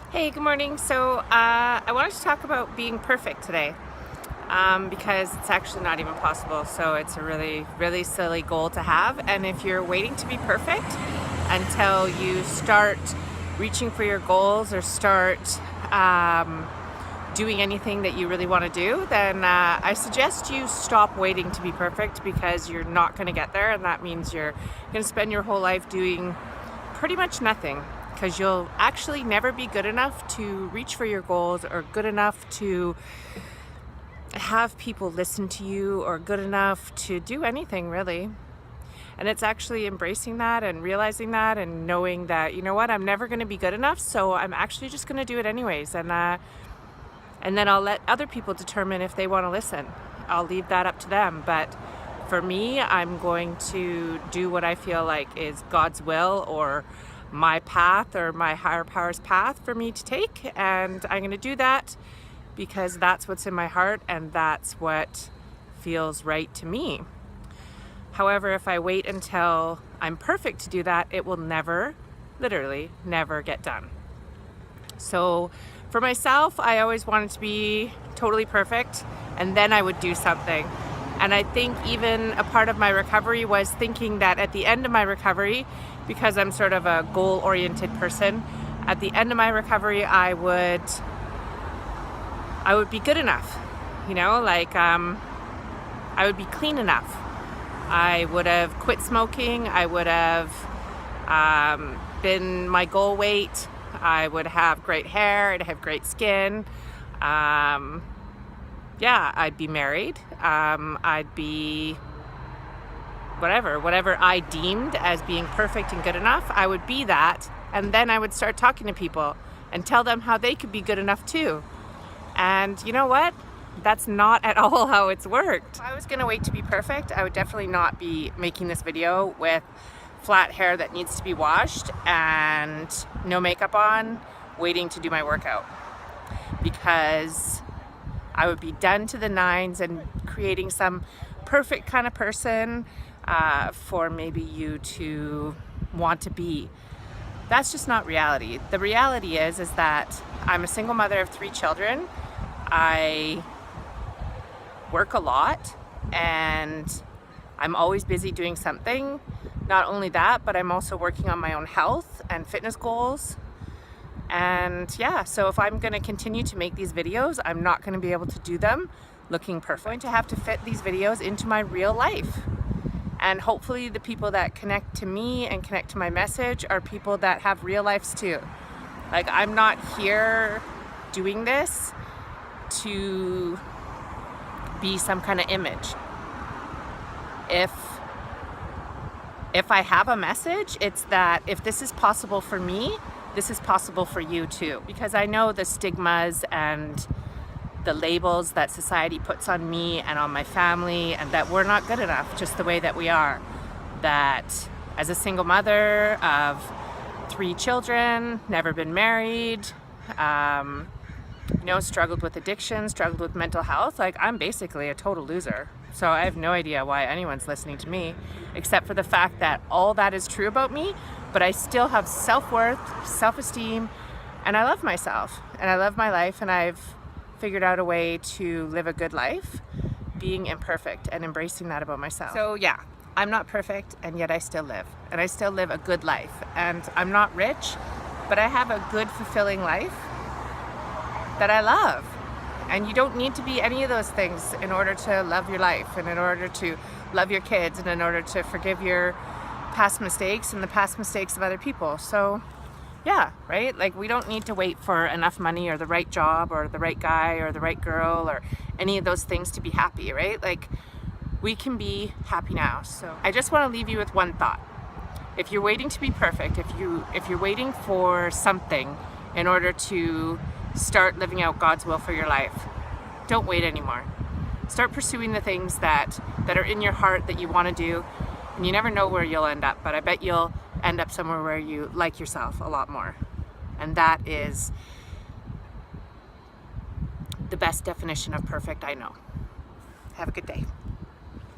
Hey, good morning. I wanted to talk about being perfect today because it's actually not even possible. So it's a really silly goal to have. And if you're waiting to be perfect until you start reaching for your goals or start doing anything that you really want to do, then I suggest you stop waiting to be perfect because you're not going to get there. And that means you're going to spend your whole life doing pretty much nothing, because you'll actually never be good enough to reach for your goals or good enough to have people listen to you or good enough to do anything really. And it's actually embracing that and realizing that and knowing that, you know what, I'm never going to be good enough, so I'm actually just going to do it anyways. And then I'll let other people determine if they want to listen. I'll leave that up to them. But for me, I'm going to do what I feel like is God's will or my path or my higher power's path for me to take, and I'm going to do that because that's what's in my heart and that's what feels right to me. However, if I wait until I'm perfect to do that, it will never, literally never get done. So for myself, I always wanted to be totally perfect and then I would do something. And I think even a part of my recovery was thinking that at the end of my recovery, because I'm sort of a goal-oriented person, at the end of my recovery, I would be good enough, I would be clean enough. I would have quit smoking. I would have been my goal weight. I would have great hair. I'd have great skin. I'd be married. I'd be whatever I deemed as being perfect and good enough. I would be that, and then I would start talking to people and tell them how they could be good enough too. And you know what? That's not at all how it's worked. If I was gonna wait to be perfect, I would definitely not be making this video with flat hair that needs to be washed and no makeup on, waiting to do my workout. Because I would be done to the nines and creating some perfect kind of person for maybe you to want to be. That's just not reality. The reality is that I'm a single mother of 3 children. I work a lot and I'm always busy doing something. Not only that, but I'm also working on my own health and fitness goals. And so if I'm going to continue to make these videos, I'm not going to be able to do them looking perfect. I'm going to have to fit these videos into my real life. And hopefully the people that connect to me and connect to my message are people that have real lives too. Like, I'm not here doing this to be some kind of image. If I have a message, it's that if this is possible for me, this is possible for you too. Because I know the stigmas and the labels that society puts on me and on my family, and that we're not good enough just the way that we are. That as a single mother of 3 children, never been married, struggled with addiction, struggled with mental health, like, I'm basically a total loser. So I have no idea why anyone's listening to me, except for the fact that all that is true about me, but I still have self-worth, self-esteem, and I love myself, and I love my life, and I've figured out a way to live a good life, being imperfect and embracing that about myself. So I'm not perfect, and yet I still live, and I still live a good life. And I'm not rich, but I have a good, fulfilling life that I love. And you don't need to be any of those things in order to love your life, and in order to love your kids, and in order to forgive your past mistakes and the past mistakes of other people. So right? Like, we don't need to wait for enough money or the right job or the right guy or the right girl or any of those things to be happy, right? Like, we can be happy now. So I just want to leave you with one thought. If you're waiting to be perfect, if you're waiting for something in order to start living out God's will for your life, don't wait anymore. Start pursuing the things that are in your heart that you want to do, and you never know where you'll end up, but I bet you'll end up somewhere where you like yourself a lot more. And that is the best definition of perfect I know. Have a good day.